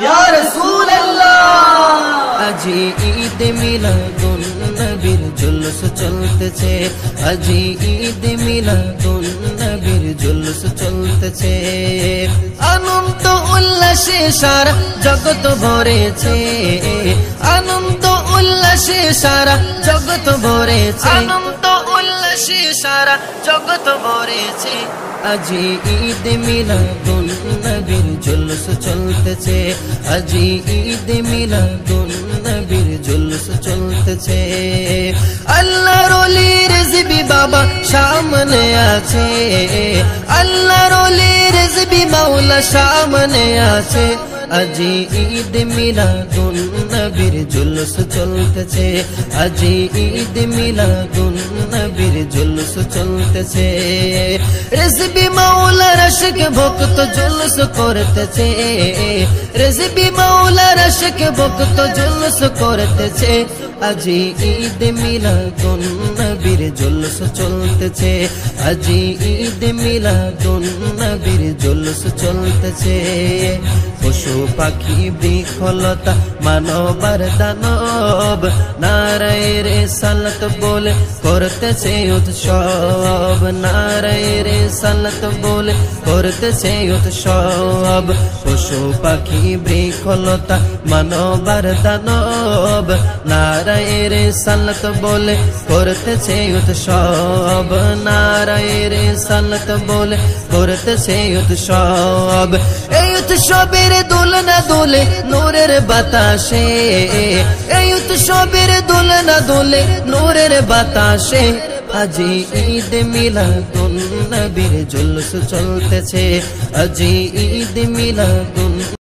ইয়া রাসূলুল্লাহ। আজি ঈদ মিলাদুন নবীর জুলুস চলতেছে, আজি ঈদ মিলাদুন নবীর জুলুস চলতেছে। আনন্দ উল্লাসে সারা জগৎ ভরেছে, আনন্দ উল্লাসে সারা জগৎ ভরেছে, আনন্দ উল্লাসে সারা জগৎ ভরেছে। আজি ঈদ মিলাদুন নবীর জুলুস চলতেছে, আজি ঈদ মিলাদুন নবীর জুলুস চলতেছে। আল্লাহর ওলি রিজভী বাবা সামনে আছে, আল্লাহর ওলি রিজভী মাওলা সামনে আছে। আজি ঈদ মিলাদুন নবীর জুলুস চলতেছে, আজি ঈদ মিলাদুন নবীর জুলুস চলতেছে। রিজভী মাওলার আশিক ভক্ত জুলুস করতেছে, রিজভী মাওলার আশিক ভক্ত জুলুস করতেছে। আজি ঈদ মিলাদুন নবীর জুলুস চলতেছে, আজি ঈদ মিলাদুন নবীর জুলুস চলতেছে। পশু পাখি বৃক্ষলতা মানব দানব নারায়ে রিসালাত বলে করতেছে উৎসব, নারায়ে রিসালাত বলে করতেছে উৎসব। পশু পাখি বৃক্ষলতা মানব দানব নারায়ে রিসালাত বলে করতেছে উৎসব, নারায়ে রিসালাত বলে করতেছে উৎসব। এই উৎসবের দোলনা দোলে নূরের বাতাসে, এই উৎসবের দোলনা দোলে নূরের বাতাসে। আজি ঈদ মিলাদুন নবীর জুলুস চলতেছে, আজি ঈদ মিলাদুন